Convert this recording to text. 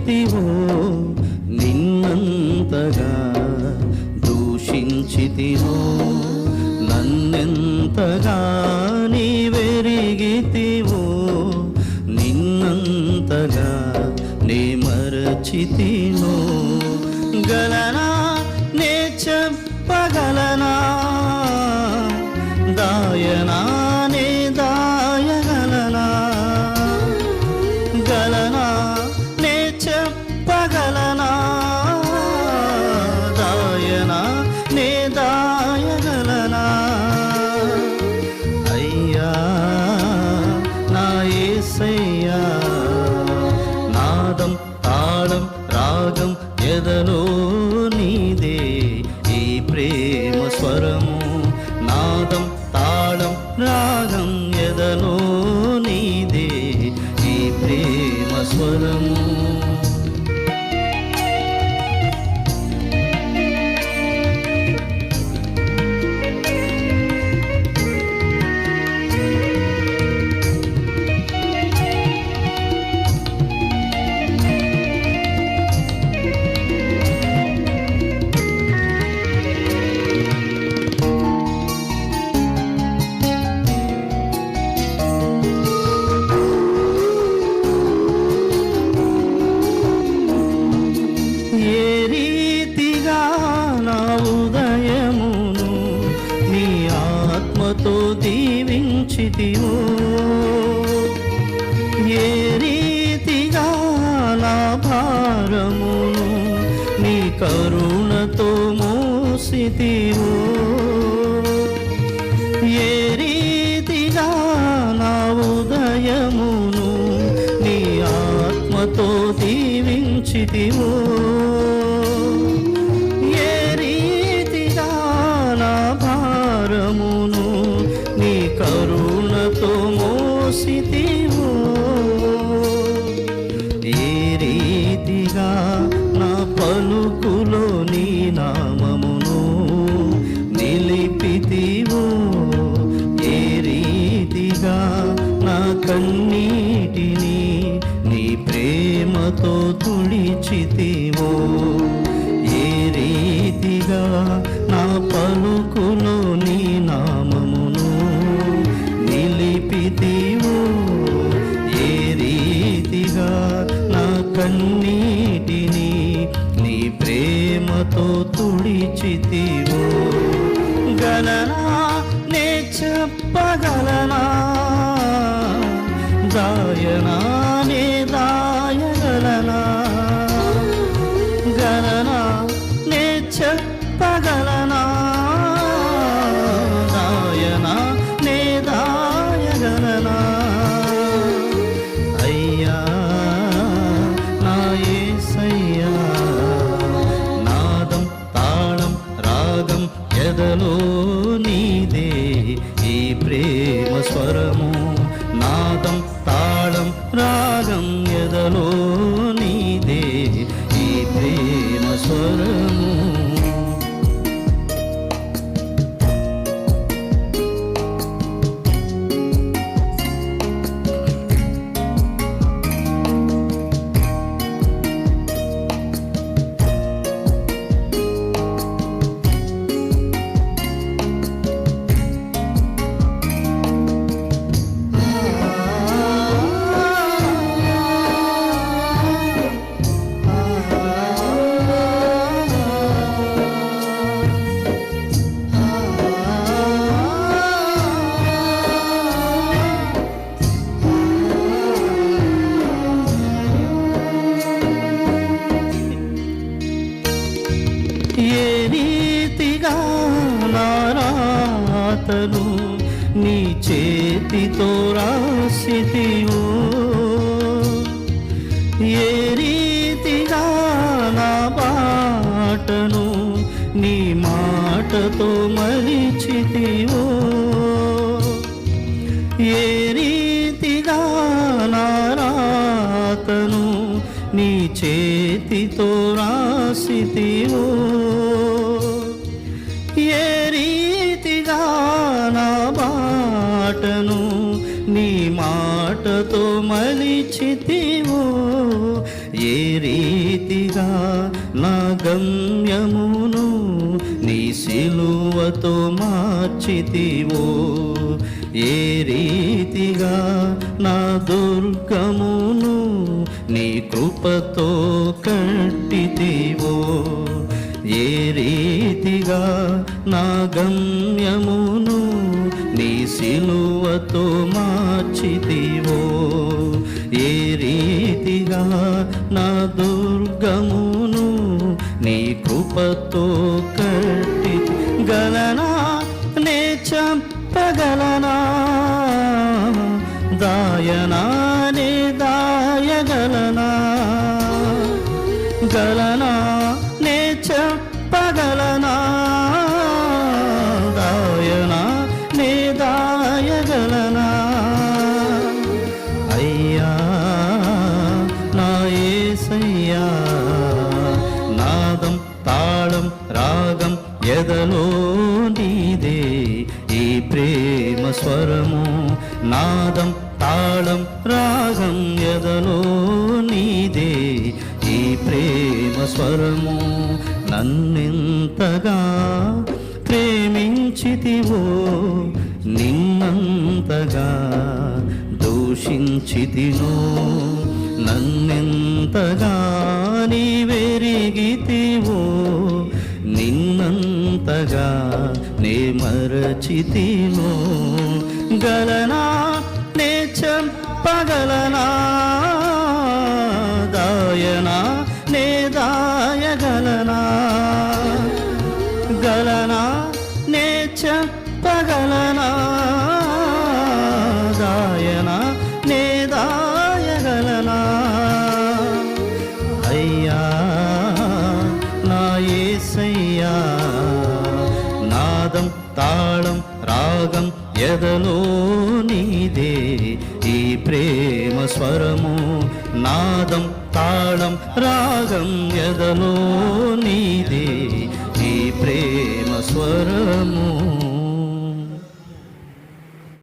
వెరిగితివో నిన్నంతగా దూషించితివో నన్నెంతగా నీ వెరిగితివో నిన్నంతగా నే మరచితినో గలనా నే చెప్పగలనా దాయనా నే దాయగలనా గలనా నే చెప్పగలనా దాయనా నే దాయగలనా అయ్యా నా యేసయ్యా నాదం తాళం రాగం ఎదలో నీదే ఈ ప్రేమ స్వరము నాదం తాళం రాగం ఎదలో నీదే ఈ ప్రేమ స్వరము ఆత్మతో దీవించితివో ఏ రీతిగా నా భారమును నీ కరుణతో మోసితివో ఏ రీతిగా నా ఉదయమును నీ ఆత్మతో దీవించితివో నీ కరుణతో మోసితివో ఏ రీతిగా నా పలుకులో నీ నామమును నిలిపితివో ఏ రీతిగా నా కన్నీటిని నీ ప్రేమతో తుడిచితివో ఏ రీతిగా నా పలుకులో నీ నామమును నిలిపితివో ఏ రీతిగా నా కన్నీటిని నీ ప్రేమతో తుడిచితివో గలనా నే చెప్పగలనా దాయనా నే దాయగలనా గలనా నే చెప్పగలనా దాయనా నే దాయగలనా అయ్యా నా యేసయ్యా నాదం తాళం రాగం ఎదలో నీదే ఈ ప్రేమ స్వరము నాదం తాళం రాగం ఎదలో నీదే ఈ ప్రేమ స్వరము ఏ రీతిగా నా రాతను నీ చేతితో రాసితివో ఏ రీతిగా నా బాటను నీ మాటతో మలిచితివో ఏ రీతిగా నా రాతను నీ చేతితో రాసితివో ఏ రీతిగా నా బాటను నీ మాటతో మలిచితివో ఏ ఏ రీతిగా నా గమ్యమును నీ సిలువతో మార్చితివో, ఏ రీతిగా నా దుర్గమును నీ కృపతో కట్టితివో, ఏ రీతిగా నా గమ్యమును నీ సిలువతో మార్చితివో, ఏ రీతిగా నా దుర్గమును నీ కృపతో కట్టి గలనా నే చంపగలనా, దాయనా నే దాయగలనా, గలనా నే చెప్పగలనా, దాయనా నే దాయగలనా. అయ్యా నా యేసయ్యా, నాదం తాళం రాగం ఎదలో నీదే ఈ ప్రేమ స్వరము, నాదం తాళం రాగం ఎదలో నీదే ఈ ప్రేమ స్వరము. నన్నెంతగా ప్రేమించితివో, నిన్నంతగా దూషించితినో, నన్నెంతగా నీవెరిగితివో, నిన్నంతగా నే మరచితినో, గలనా నే చంపగలనా, దాయనా నే దాయగలనా, గలనా నే చెప్పగలనా, దాయనా నే దాయగలనా. అయ్యా నా యేసయ్యా, నాదం తాళం రాగం ఎదలో నీదే ఈ ప్రేమ స్వరము, నాదం తాళం రాగం ఎదలో నీదే ఈ ప్రేమ స్వరము.